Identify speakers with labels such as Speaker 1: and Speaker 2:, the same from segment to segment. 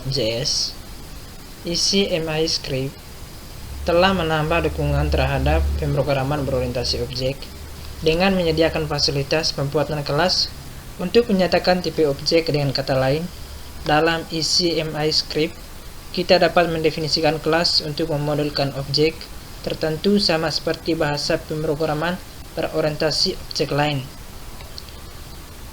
Speaker 1: Far.js, isi MI script telah menambah dukungan terhadap pemrograman berorientasi objek dengan menyediakan fasilitas pembuatan kelas untuk menyatakan tipe objek. Dengan kata lain, dalam isi MI script, kita dapat mendefinisikan kelas untuk memodelkan objek tertentu sama seperti bahasa pemrograman berorientasi objek lain.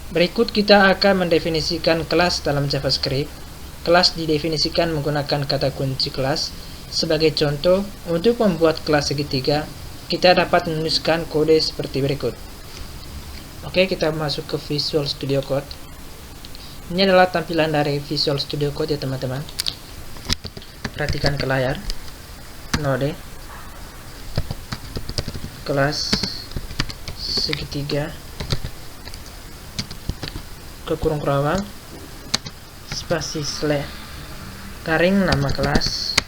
Speaker 1: Berikut kita akan mendefinisikan kelas dalam JavaScript. Kelas didefinisikan menggunakan kata kunci kelas. Sebagai contoh, untuk membuat kelas segitiga, kita dapat menuliskan kode seperti berikut. Oke, kita masuk ke Visual Studio Code. Ini adalah tampilan dari Visual Studio Code ya teman-teman. Perhatikan ke layar. Node kelas segitiga ke kurung kerawang spasi slash garing nama kelas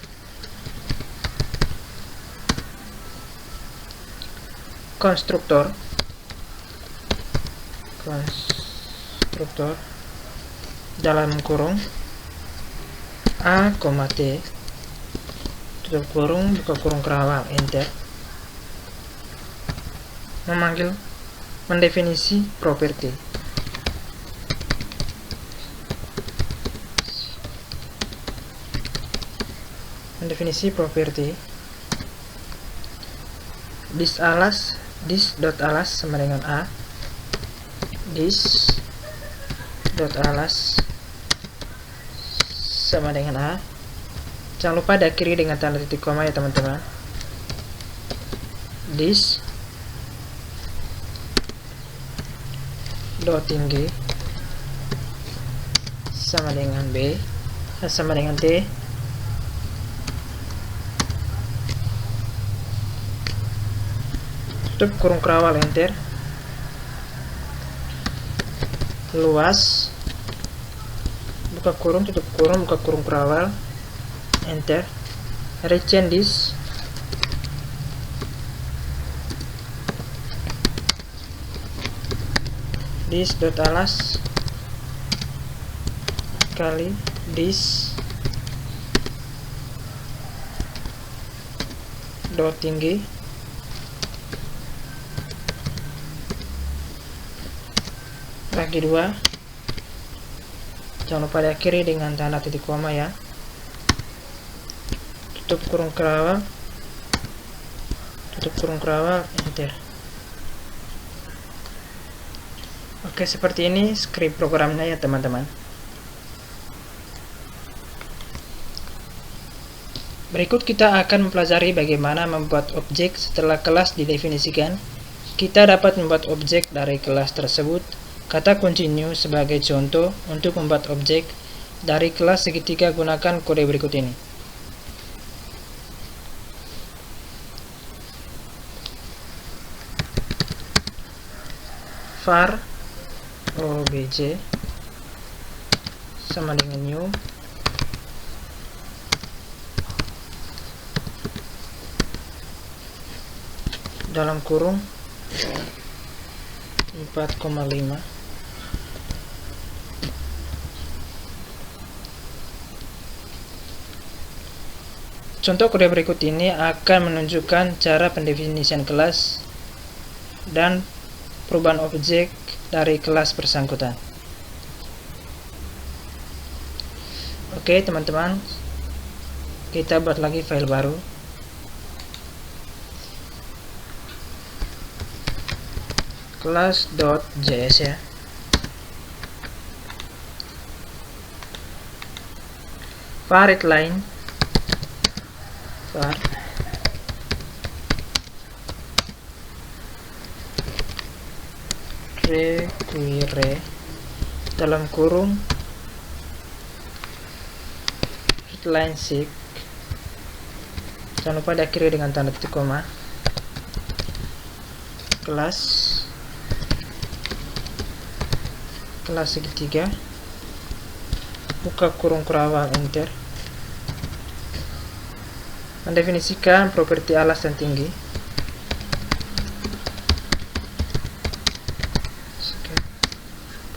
Speaker 1: konstruktor dalam kurung a, t tutup kurung buka kurung kerawang, enter. Mendefinisi properti. This.alas sama dengan a. This.alas sama dengan a. Jangan lupa diakhiri dengan tanda titik koma ya teman-teman. This dot tinggi sama dengan b sama dengan t. Tutup kurung kerawal, enter. Luas buka kurung tutup kurung buka kurung kerawal, enter. Retain this dot alas kali this dot tinggi bagi 2. Jangan lupa diakhiri dengan tanda titik koma ya. Tutup kurung kerawal, enter. Oke, seperti ini script programnya ya teman-teman. Berikut kita akan mempelajari bagaimana membuat objek setelah kelas didefinisikan. Kita dapat membuat objek dari kelas tersebut. Kata kunci new sebagai contoh. Untuk membuat objek dari kelas segitiga, gunakan kode berikut ini. Var obj sama dengan new dalam kurung 4,5. Contoh kode berikut ini akan menunjukkan cara pendefinisian kelas dan perubahan objek dari kelas bersangkutan. Oke teman-teman, kita buat lagi file baru. Class.js ya. Var readline var require dalam kurung readline seek. Jangan lupa diakhiri dengan tanda titik koma. Kelas segitiga buka kurung kerawang, enter. Mendefinisikan properti alas dan tinggi.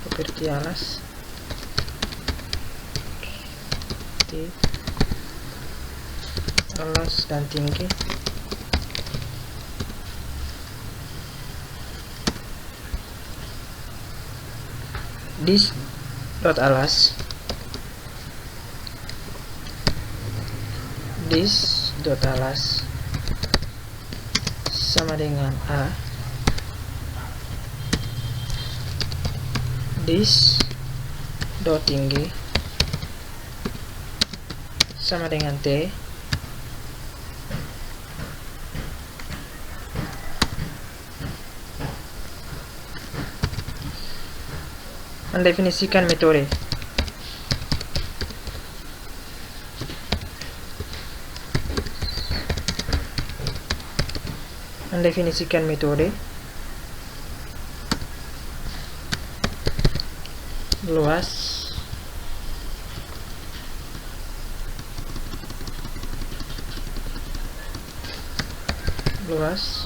Speaker 1: Properti alas titik alas dan tinggi. Dis dot alas, dis dot alas sama dengan A, dis dot tinggi sama dengan T, mendefinisikan metode. Luas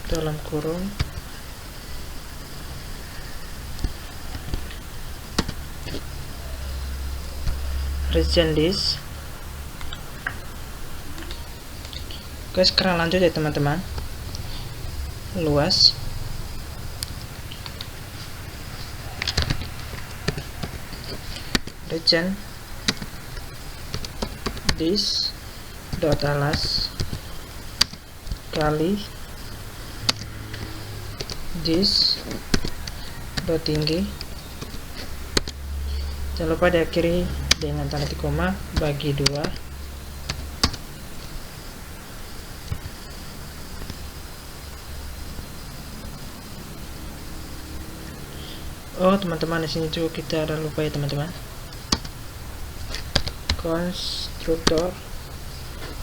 Speaker 1: dalam kurung region dis. Oke, sekarang lanjut ya teman-teman. Luas region dis dot alas kali dis dot tinggi, jangan lupa diakhiri dengan tanda koma bagi 2. Oh teman-teman, di sini juga kita ada lupa ya teman-teman. Konstruktor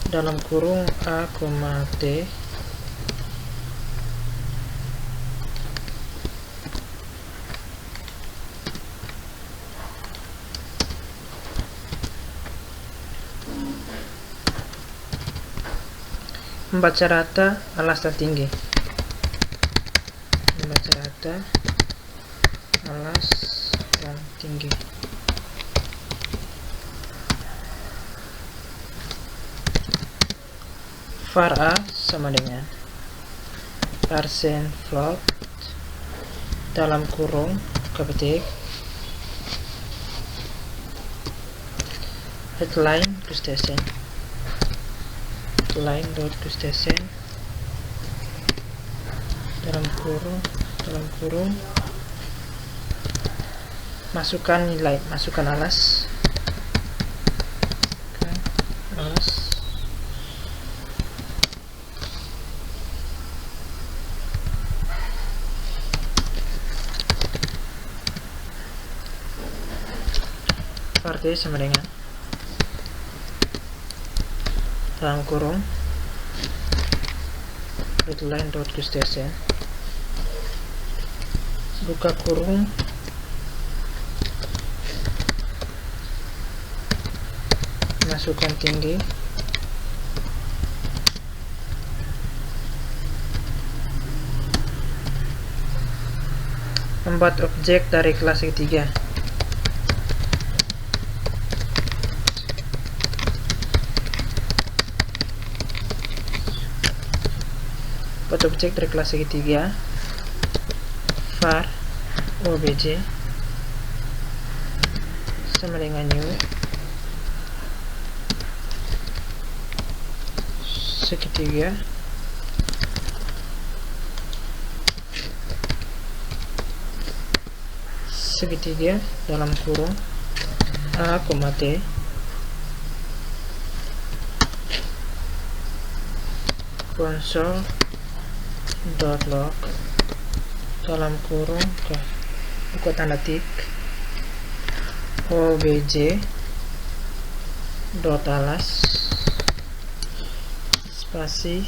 Speaker 1: dalam kurung A, T membaca rata alas dan tinggi. Membaca rata alas dan tinggi. Var A sama dengan persen float dalam kurung kepetik headline to station, headline dot to station dalam kurung masukkan nilai, masukkan alas, Partai sama dengan dalam kurung headline dot to station, buka kurung masukkan tinggi membuat objek dari kelas ketiga. Buat objek dari kelas ketiga var obj sama dengan new segitiga dalam kurung A, T console dot log dalam kurung buka tanda tik obj dot alas spasi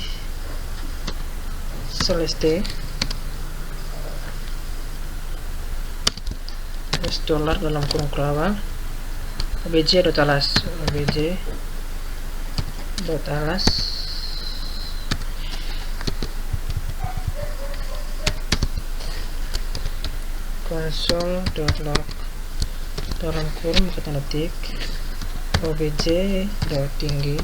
Speaker 1: seleste $, dalam kurung kerawang obj dot alas console.log dalam kurung kata ketik obj.tinggi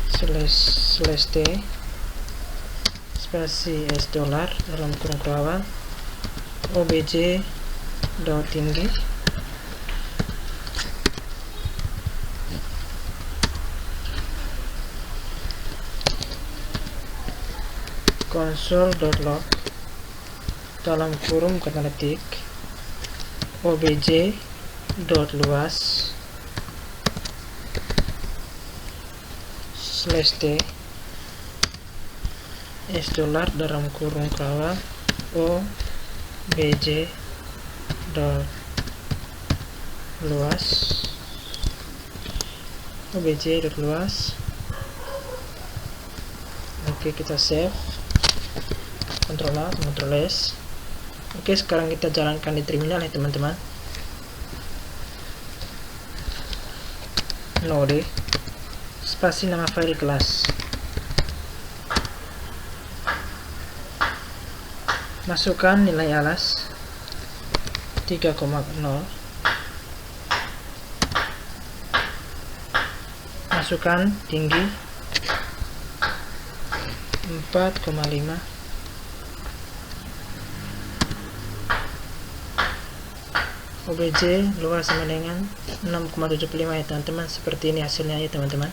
Speaker 1: slash t spasi $$ dalam kurung kerawang obj.tinggi console.log dalam kurung kata ketik obj.luas slash t $$ dalam kurung kerawang obj.luas. Oke, kita save, Ctrl A, Ctrl S. Oke, sekarang kita jalankan di terminal ya teman-teman. Node spasi nama file kelas, masukkan nilai alas 3,0, masukkan tinggi 4,5, obj luas sama dengan 6,75 ya teman-teman. Seperti ini hasilnya ya teman-teman.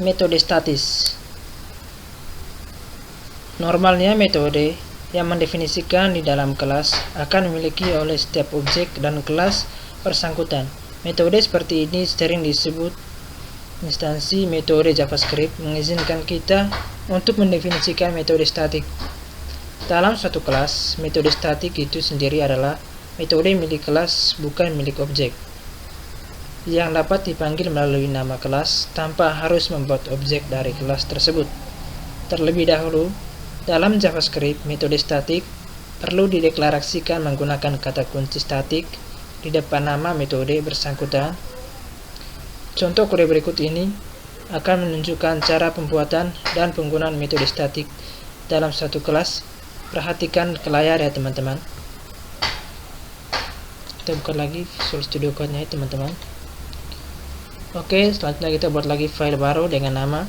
Speaker 1: Metode statis. Normalnya metode yang mendefinisikan di dalam kelas akan memiliki oleh setiap objek dan kelas bersangkutan. Metode seperti ini sering disebut instansi. Metode JavaScript mengizinkan kita untuk mendefinisikan metode statik. Dalam suatu kelas, metode statik itu sendiri adalah metode milik kelas, bukan milik objek, yang dapat dipanggil melalui nama kelas tanpa harus membuat objek dari kelas tersebut. Terlebih dahulu, dalam JavaScript, metode statik perlu dideklarasikan menggunakan kata kunci statik di depan nama metode bersangkutan. Contoh kode berikut ini akan menunjukkan cara pembuatan dan penggunaan metode statik dalam satu kelas. Perhatikan ke layar ya teman-teman. Kita buka lagi Visual Studio Code-nya ya teman-teman. Oke, selanjutnya kita buat lagi file baru dengan nama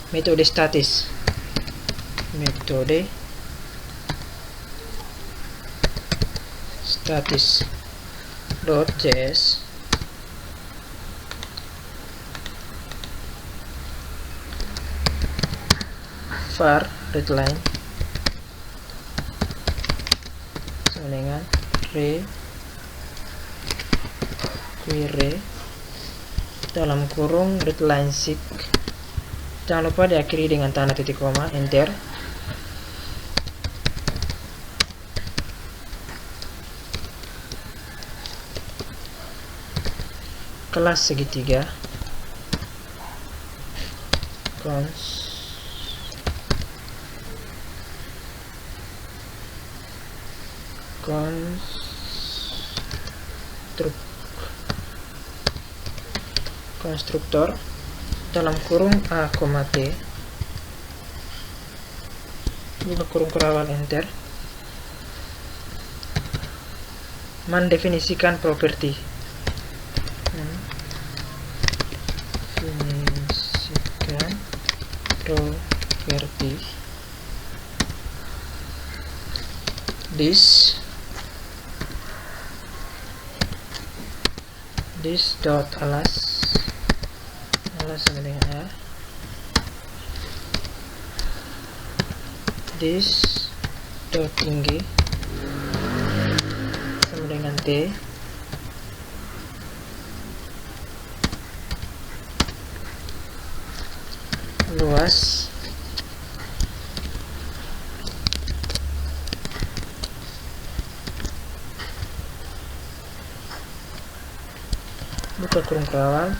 Speaker 1: metode statis. Metode statis.js var readline sama dengan query dalam kurung readline seek. Jangan lupa diakhiri dengan tanda titik koma, enter. Kelas segitiga konstruktor dalam kurung a, t, buka kurung kerawang, enter. Mendefinisikan properti. This dot alas sama dengan A, this dot tinggi sama dengan T, luas buka kurung kerawal,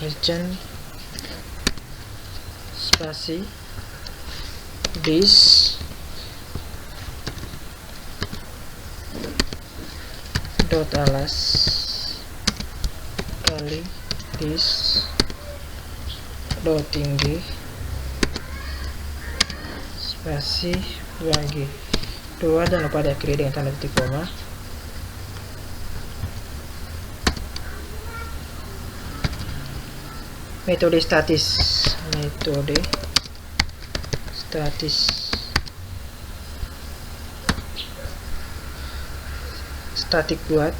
Speaker 1: region, spasi, this, dot alas, kali, this, dot tinggi, spasi, bagi 2, dan lupa diakhiri dengan tanda titik koma. Metode statis, statik buat,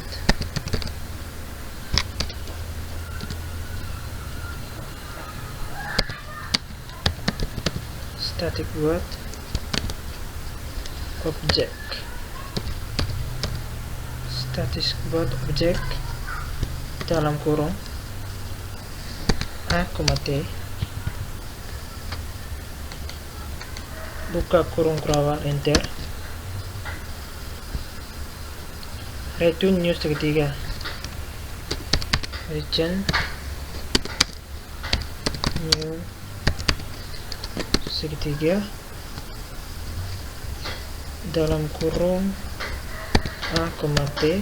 Speaker 1: objek, objek dalam kurung A, T, buka kurung kerawal, enter, return new segitiga, region, new segitiga dalam kurung A, T,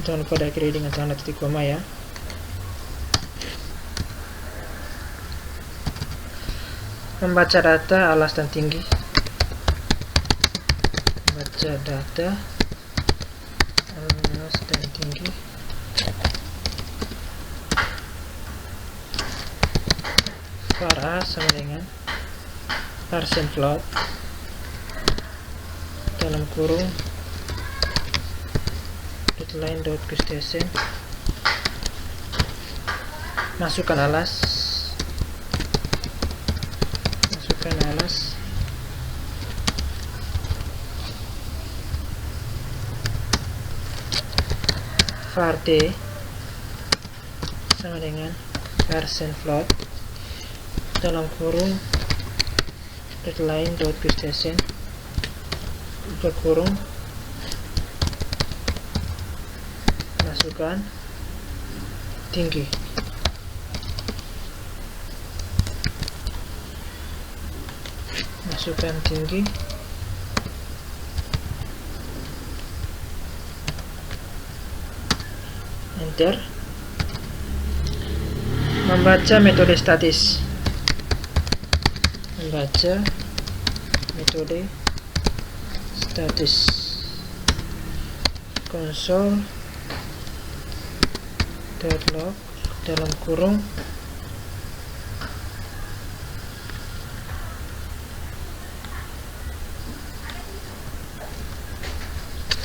Speaker 1: jangan lupa diakhiri dengan tanda titik koma ya. Membaca data alas dan tinggi, baca data alas dan tinggi, var A sama dengan parsen float dalam kurung deadline dot destination, masukkan alas, var D sama dengan parsen float dalam kurung deadline dot destination, buka kurung, masukkan tinggi, enter. Membaca metode statis, console log dalam kurung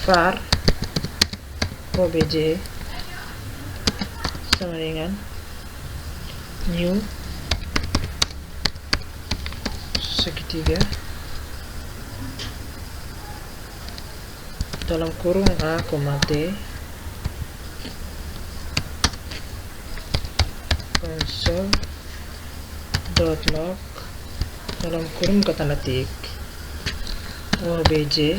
Speaker 1: var obj sama dengan new segitiga dalam kurung A, T, console.log dalam kurung tanda titik obj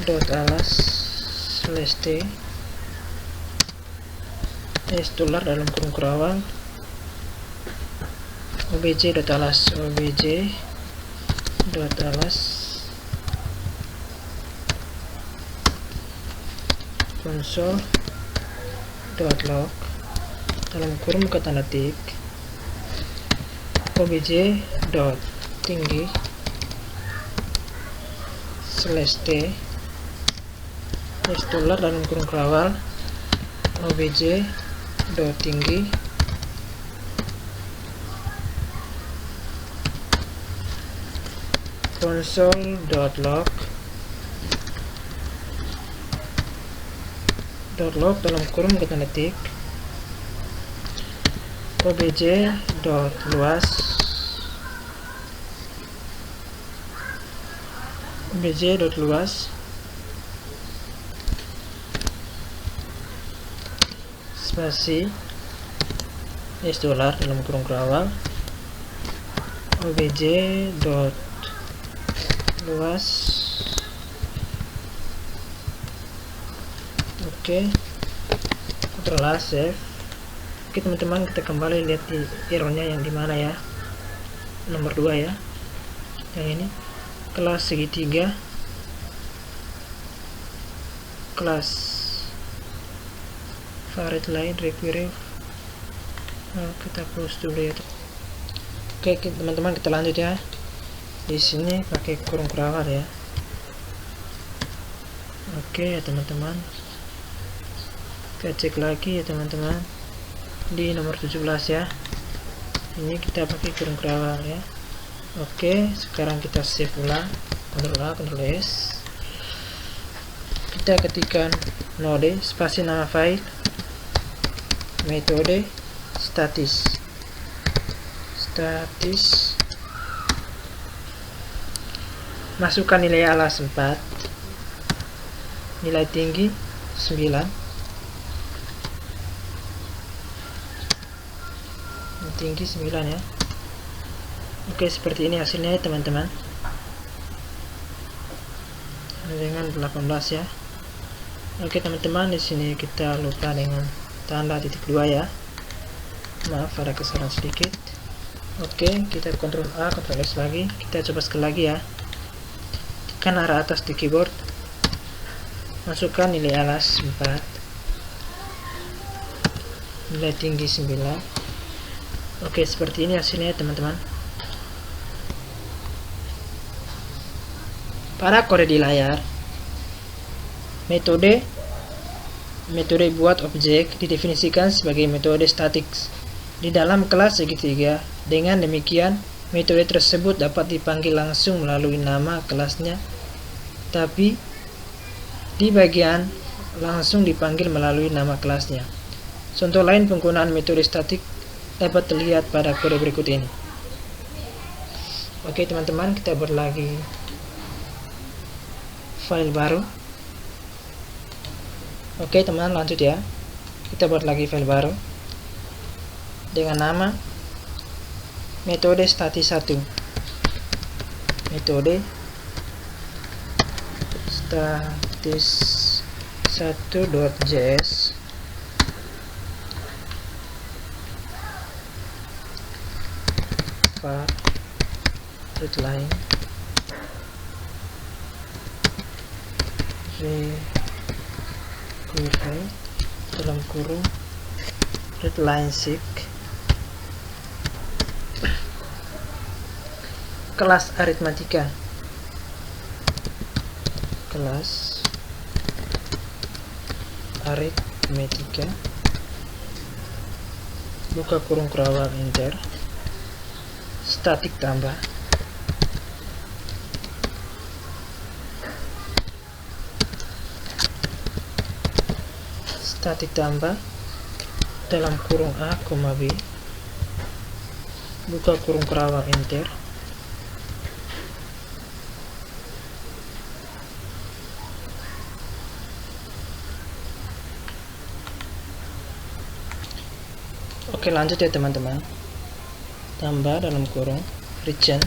Speaker 1: .alas /t tular dalam kurung kerawal obj.alas console.log dalam kurung tanda titik obj.tinggi /t tular dalam kurung kerawal obj.tinggi console.log dalam kurung tanda titik obj.luas spasi dolar dalam kurung kerawal obj.luas Oke, Ctrl A, save. Oke teman-teman, kita kembali lihat di errornya yang dimana ya, nomor 2 ya, yang ini kelas segitiga, kelas varied line require. Kita close dulu ya. Oke teman-teman, kita lanjut ya. Di sini pakai kurung kerawat ya. Oke ya teman-teman, kita cek lagi ya teman-teman di nomor 17 ya. Ini kita pakai kurung kerawat ya. Oke, sekarang kita save ulang, Ctrl A, Ctrl S. Kita ketikkan node spasi nama file, metode statis, masukkan nilai alas 4, nilai tinggi 9, tinggi 9 ya. Oke, seperti ini hasilnya ya teman-teman, dengan 18 ya. Oke teman-teman, di sini kita lupa dengan tanda titik 2 ya, maaf ada kesalahan sedikit. Oke, kita Ctrl A, Ctrl S lagi, kita coba sekali lagi ya. Tekan arah atas di keyboard, masukkan nilai alas 4, nilai tinggi 9. Oke, seperti ini hasilnya teman-teman. Pada kode di layar, metode buat objek didefinisikan sebagai metode statik di dalam kelas segitiga. Dengan demikian, metode tersebut dapat dipanggil langsung melalui nama kelasnya, tapi di bagian langsung dipanggil melalui nama kelasnya. Contoh lain penggunaan metode statik dapat terlihat pada kode berikut ini. Oke teman-teman, kita buat lagi file baru. Oke teman, lanjut ya. Kita buat lagi file baru dengan nama metode statis 1, metode statis 1.js readline require dalam kurung readline seek kelas aritmatika, kelas aritmatika, buka kurung kerawat enter, statik tambah, dalam kurung A, B, buka kurung kerawat enter, oke lanjut ya teman-teman. Tambah dalam kurung region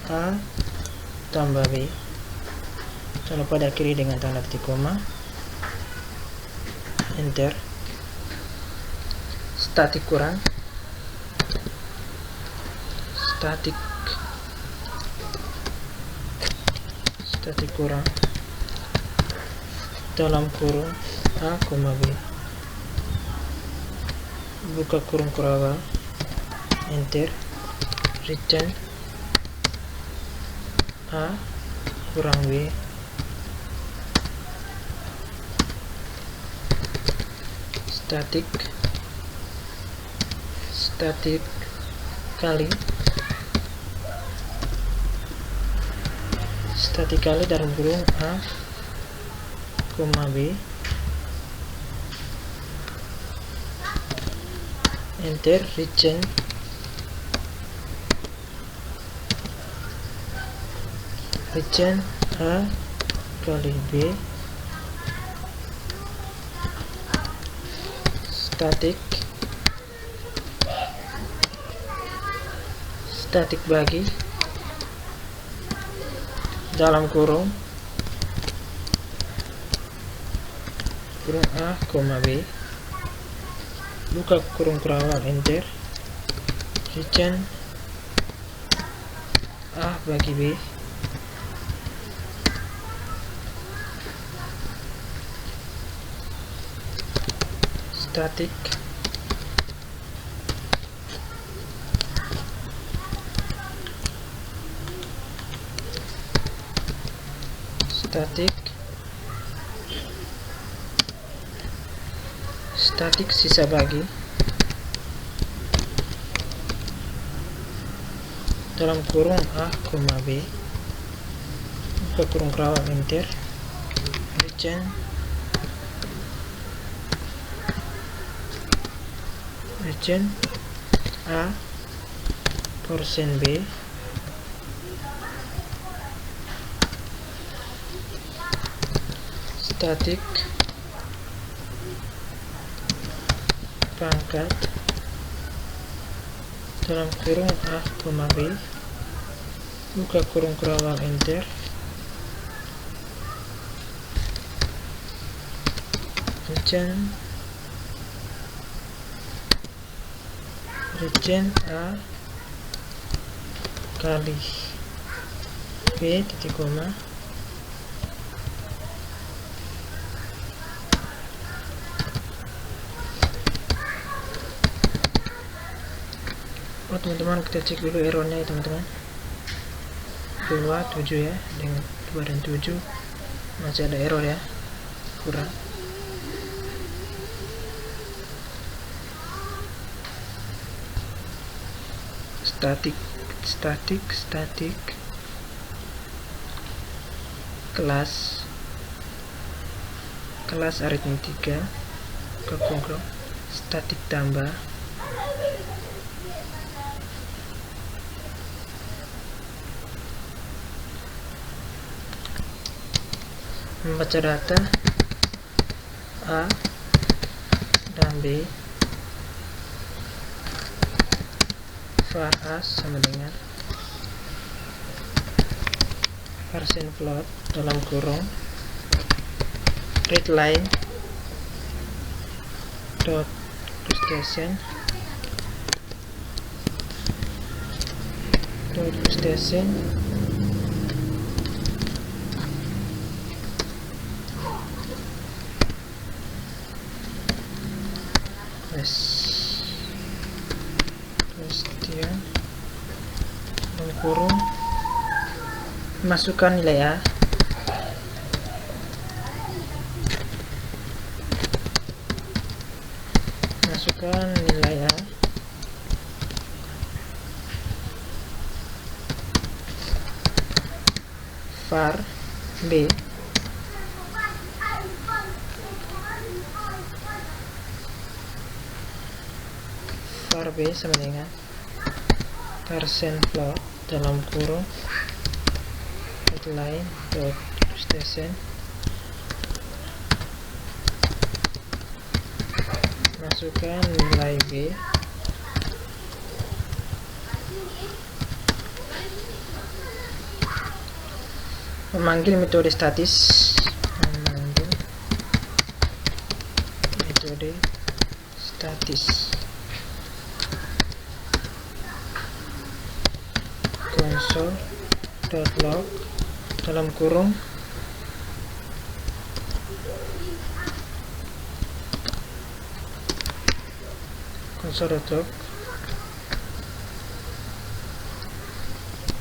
Speaker 1: A tambah B, jangan lupa diakhiri dengan tanda titik koma, enter, statik kurang, dalam kurung A, B, buka kurung kerawat enter, region A kurang B, statik kali dalam kurung A, B, enter, region A kali B, statik bagi dalam kurung A, B, buka kurung kurawal, enter, return A bagi B, static sisa bagi dalam kurung A, B, buka kurung kurawal, enter, return A % B, static pangkat dalam kurung A, B, buka kurung kurawal, enter, return A kali B titik koma teman-teman, kita cek dulu errornya ya teman-teman. 7 ya, dengan 2 dan 7 masih ada error ya, kurang. Static kelas aritmetika ke kurung static tambah membaca data A dan B, var A sama dengan persen float dalam kurung readline dot station question dalam kurung masukkan nilai A, var B sama dengan persen float dalam kurung headline dot station masukkan nilai B, memanggil metode statis, console.log dalam kurung console.log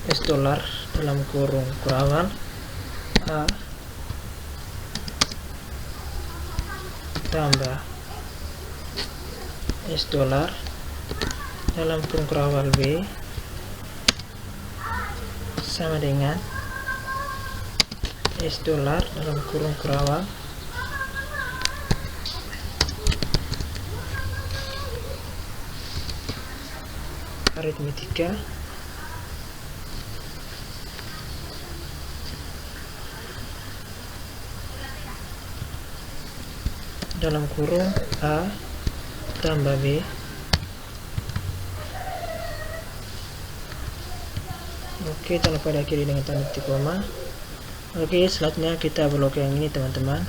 Speaker 1: $, dalam kurung kurawal A tambah $, dalam kurung kurawal B sama dengan $, dalam kurung kurawal aritmetika dalam kurung A tambah B. Oke, jangan lupa diakhiri dengan tanda titik koma. Oke, selanjutnya kita blok yang ini teman-teman,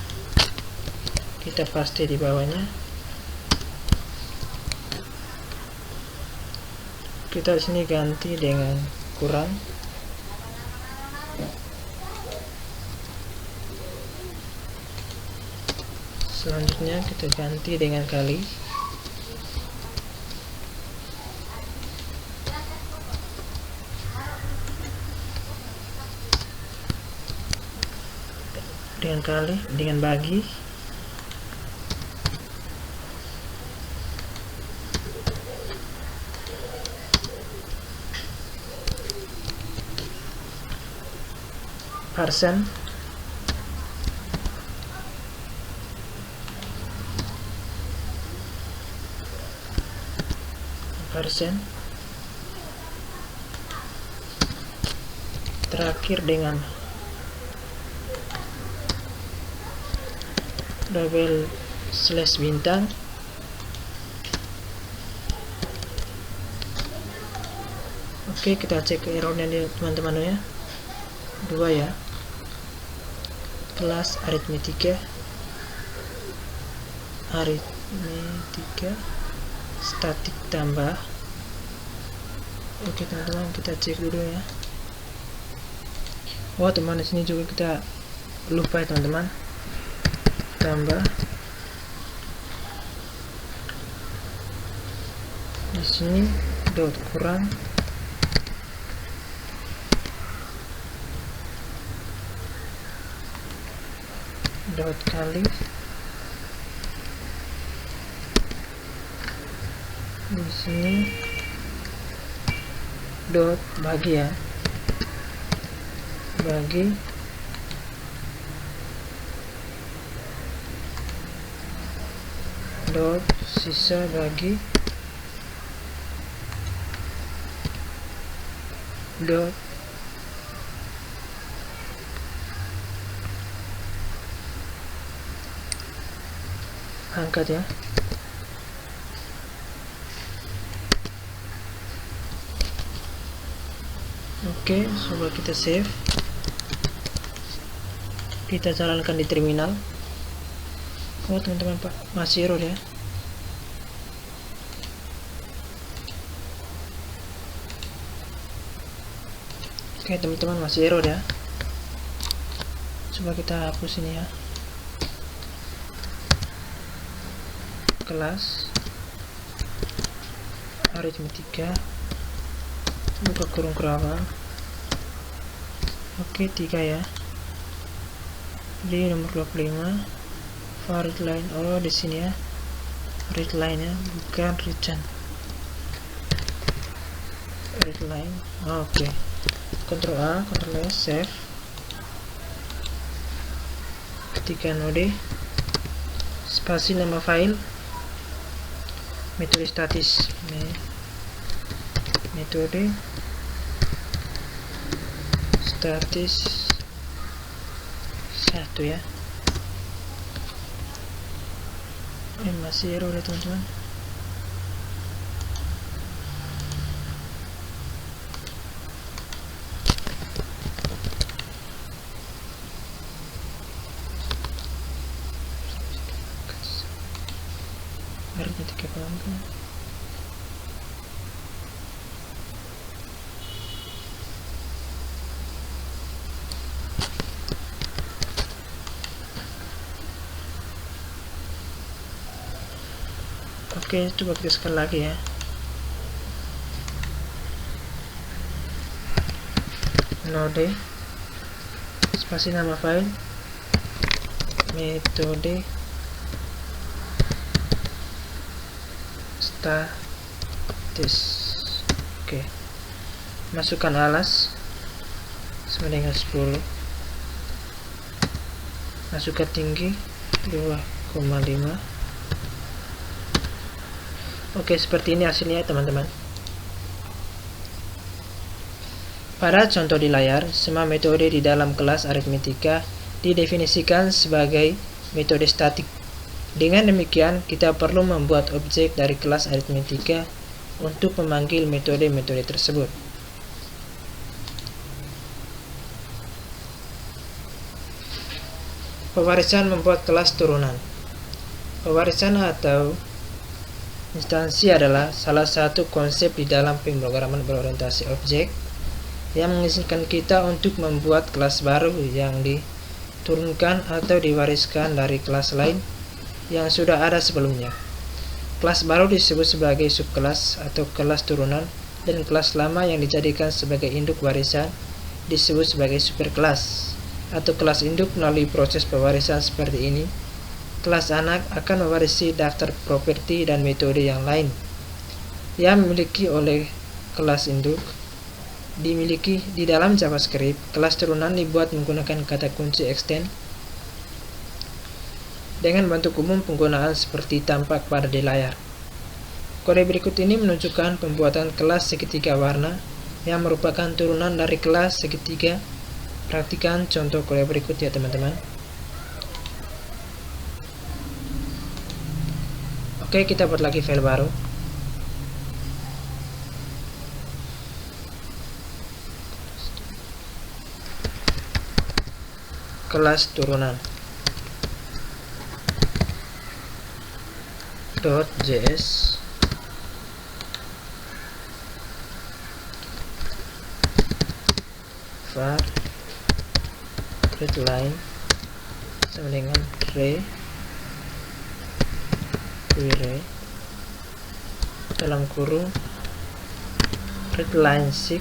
Speaker 1: kita paste di bawahnya. Kita di sini ganti dengan kurang. Selanjutnya kita ganti dengan kali. Dengan kali, dengan bagi. Persen. Persen. Terakhir dengan double slash bintang. Oke, kita cek errornya nih teman-teman ya. 2 ya. Kelas aritmetika statik tambah. Oke teman-teman, kita cek dulu ya. Oh teman, di sini juga kita lupa ya teman-teman. Tambah di sini dot kurang dot kali di sini dot bagi ya, bagi dot sisa bagi dot angkat ya. Oke, coba kita save, kita jalankan di terminal. Oh teman-teman, Pak, masih error ya. Oke teman-teman, masih error ya. Coba kita hapus ini ya. Kelas aritmetika, buka kurung kerawang. Oke, 3 ya. Di nomor 25 read line. Oh di sini ya, read line ya, bukan region. Read line. Oke. Ctrl A, Ctrl S, save. Ketikkan node, spasi nama file, metode statis, metode statis 1 ya. Masih error ya teman-teman. Aritmetika pelanggan. Oke, coba kita sekali lagi ya. Node, spasi nama file, metode statis. Oke, masukkan alas sama dengan 10, masukkan tinggi 2,5. Oke, seperti ini hasilnya teman-teman. Pada contoh di layar, semua metode di dalam kelas aritmetika didefinisikan sebagai metode statik. Dengan demikian, kita perlu membuat objek dari kelas aritmetika untuk memanggil metode-metode tersebut. Pewarisan membuat kelas turunan. Pewarisan atau instansi adalah salah satu konsep di dalam pemrograman berorientasi objek yang mengizinkan kita untuk membuat kelas baru yang diturunkan atau diwariskan dari kelas lain yang sudah ada sebelumnya. Kelas baru disebut sebagai subkelas atau kelas turunan, dan kelas lama yang dijadikan sebagai induk warisan disebut sebagai superkelas atau kelas induk. Melalui proses pewarisan seperti ini, kelas anak akan mewarisi daftar properti dan metode yang lain yang dimiliki oleh kelas induk. Dimiliki di dalam JavaScript, kelas turunan dibuat menggunakan kata kunci extend dengan bentuk umum penggunaan seperti tampak pada di layar. Kode berikut ini menunjukkan pembuatan kelas segitiga warna yang merupakan turunan dari kelas segitiga. Perhatikan contoh kode berikut ya teman-teman. Oke, kita buat lagi file baru. Kelas turunan .js var readline sama dengan query dalam kurung readline seek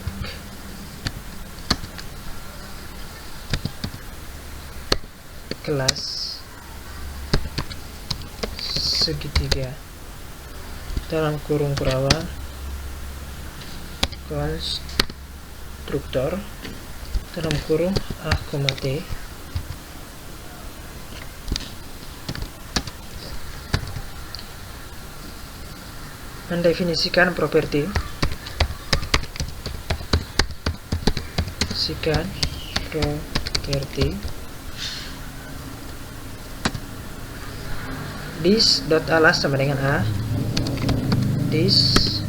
Speaker 1: kelas segitiga dalam kurung kurawal konstruktor dalam kurung a,t mendefinisikan properti this.alas sama dengan a, this.alas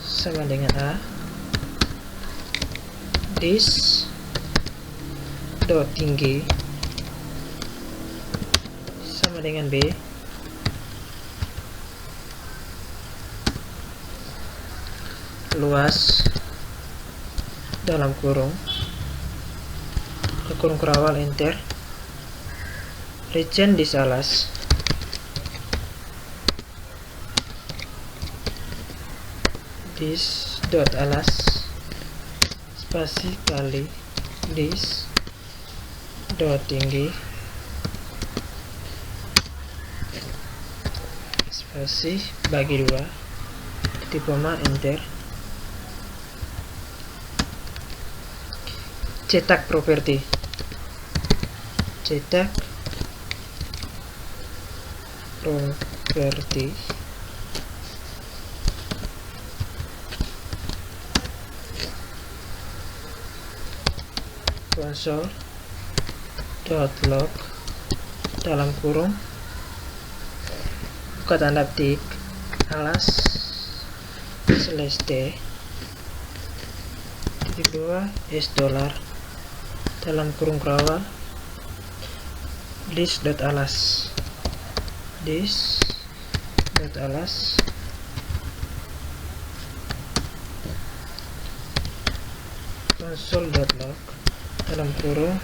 Speaker 1: sama dengan a, this.tinggi sama dengan b, luas dalam kurung kurawal enter region di alas this.alas spasi kali this.tinggi spasi bagi 2 titik koma enter. Cetak properti console.log dalam kurung buka tanda petik alas /t titik 2 $$ dalam kurung kurawal this.alas console.log dalam kurung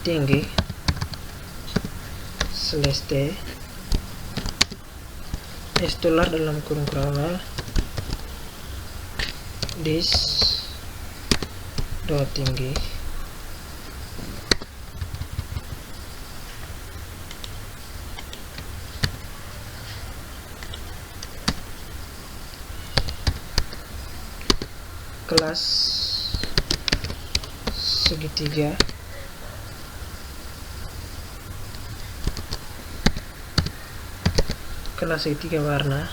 Speaker 1: tinggi /t $$ dalam kurung kurawal this.tinggi kelas segitiga warna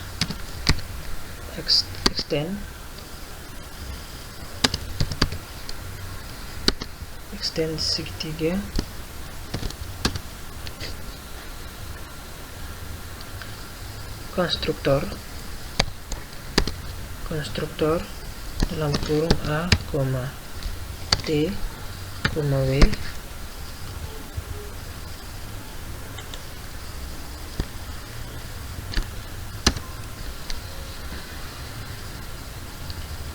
Speaker 1: extend segitiga konstruktor dalam kurung A, T, W,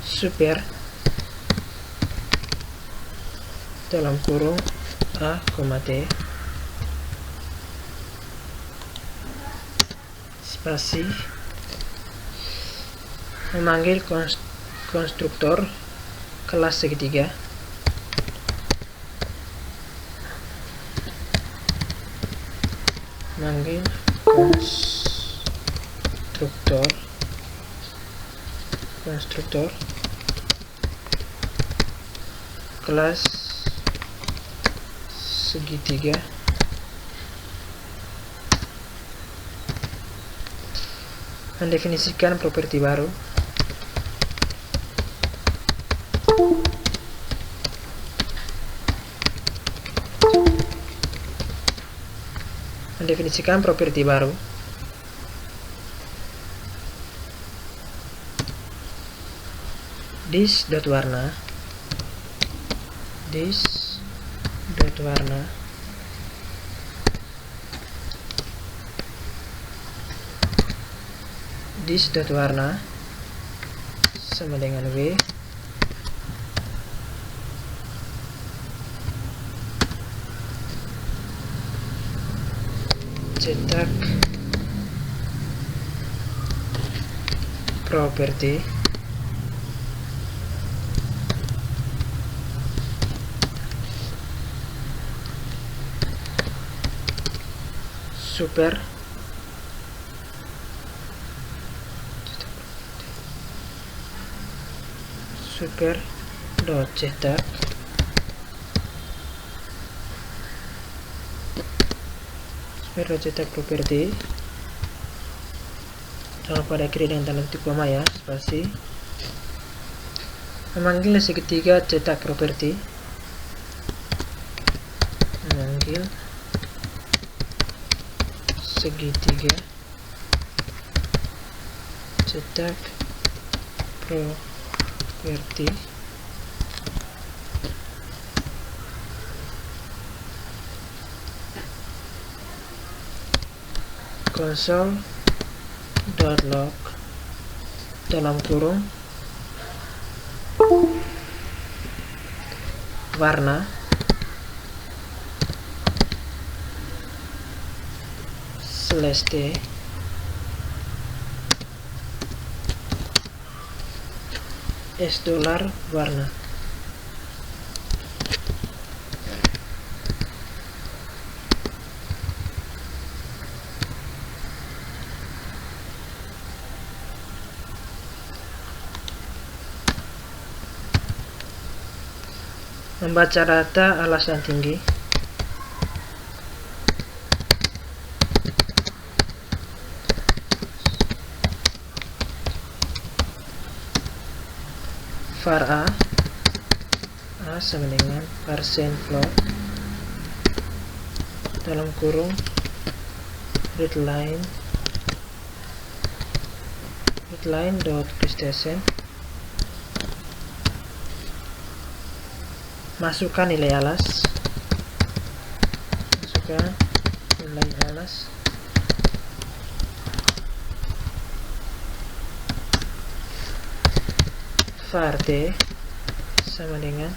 Speaker 1: super dalam kurung A, T, spasi memanggil konstruktor kelas segitiga memanggil konstruktor kelas segitiga mendefinisikan properti baru dis.warna sama dengan W cetak properti super dot cetak properti jangan lupa diakhiri dengan tanda titik koma ya, spasi memanggil segitiga cetak properti segitiga cetak properti console.log dalam kurung warna /t $$ warna membaca data alas dan tinggi var A sama dengan %float dalam kurung readline dot PlayStation masukkan nilai alas var t sama dengan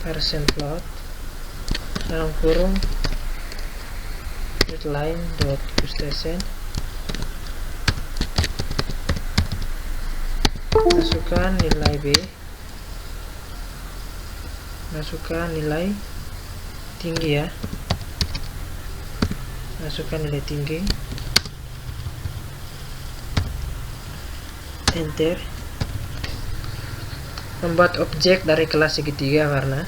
Speaker 1: %float dalam kurung readline dot PlayStation masukkan nilai tinggi ya, enter. Membuat objek dari kelas segitiga warna,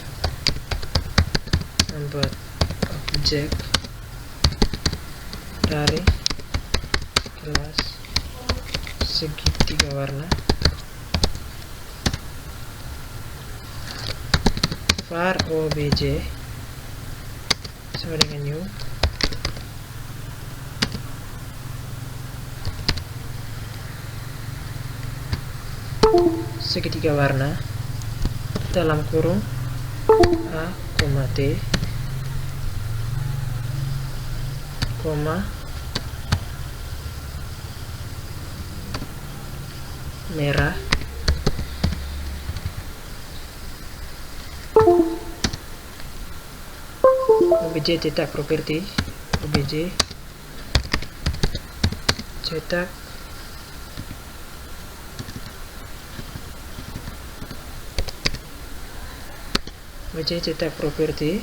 Speaker 1: var obj sama dengan new segitiga warna dalam kurung A, T, merah, OBJ cetak properti, OBJ cetak properti,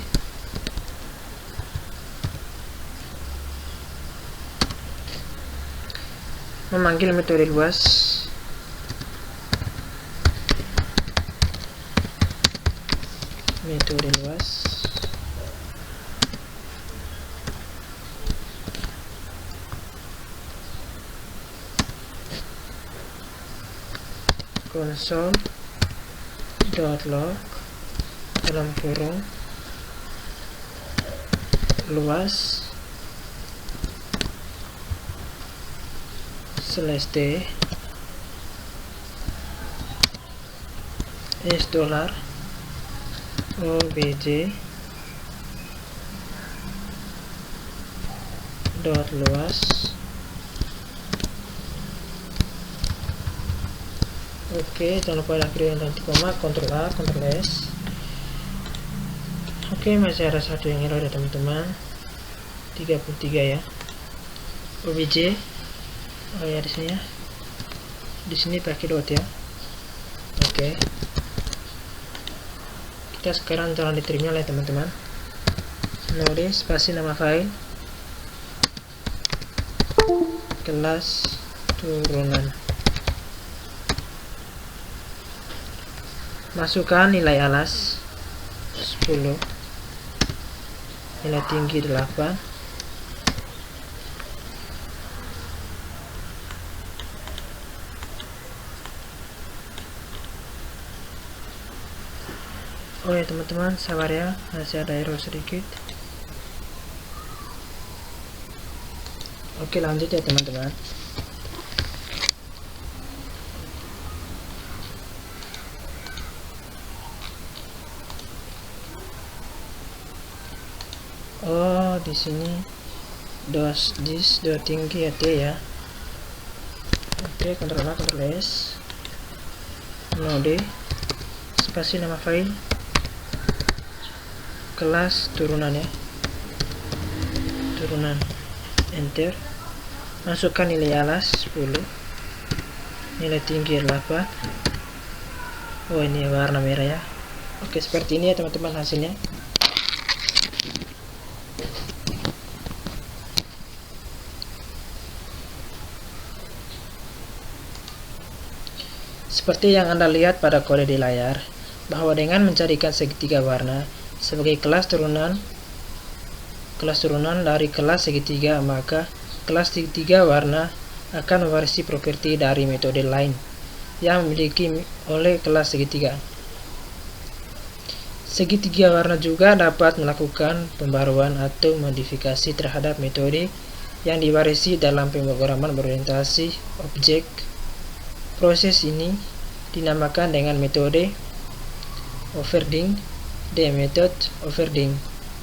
Speaker 1: memanggil metode luas, console.log dalam kurung luas /d $$ obj dot luas. Oke, jangan lupa akhiri nanti koma, Ctrl A, Ctrl S. Oke, masih ada satu yang error ya teman-teman, 33 ya. OBJ, oh ya, di sini pakai dot ya. Oke, kita sekarang jalan di terminal ya teman-teman. Node spasi nama file, kelas turunan, masukkan nilai alas 10, nilai tinggi 8, oh ya teman-teman, sabar ya, masih ada error sedikit. Oke, lanjut ya teman-teman. Oh, di sini dis tinggi ya T ya. Oke, Ctrl A, Ctrl S, node spasi nama file, kelas turunan ya, turunan, enter, masukkan nilai alas 10, nilai tinggi 8. Oh, ini warna merah ya. Oke, seperti ini ya teman-teman hasilnya. Seperti yang Anda lihat pada kode di layar, bahwa dengan mencarikan segitiga warna sebagai kelas turunan dari kelas segitiga, maka kelas segitiga warna akan mewarisi properti dari metode lain yang dimiliki oleh kelas segitiga. Segitiga warna juga dapat melakukan pembaruan atau modifikasi terhadap metode yang diwarisi dalam pemrograman berorientasi objek. Proses ini dinamakan dengan metode overriding.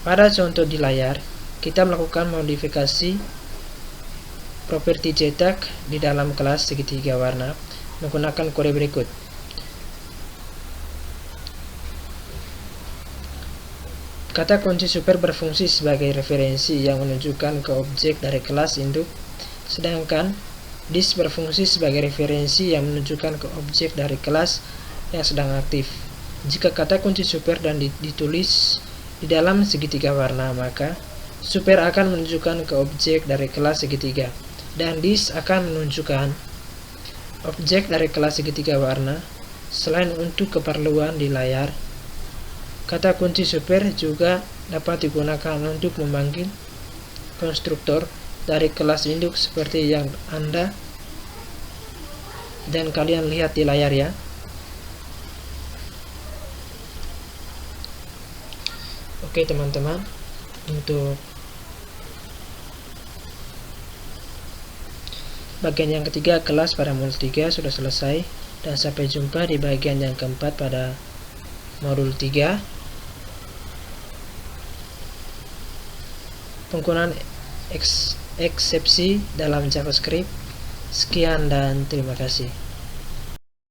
Speaker 1: Pada contoh di layar, kita melakukan modifikasi properti cetak di dalam kelas segitiga warna menggunakan kode berikut. Kata kunci super berfungsi sebagai referensi yang menunjukkan ke objek dari kelas induk, sedangkan dis berfungsi sebagai referensi yang menunjukkan ke objek dari kelas yang sedang aktif. Jika kata kunci super dan ditulis di dalam segitiga warna, maka super akan menunjukkan ke objek dari kelas segitiga, dan dis akan menunjukkan objek dari kelas segitiga warna. Selain untuk keperluan di layar, kata kunci super juga dapat digunakan untuk memanggil konstruktor dari kelas induk seperti yang Anda dan kalian lihat di layar ya. Oke teman-teman, untuk bagian yang ketiga kelas pada modul 3 sudah selesai. Dan sampai jumpa di bagian yang keempat pada modul 3. Penggunaan eksepsi dalam JavaScript. Sekian dan terima kasih.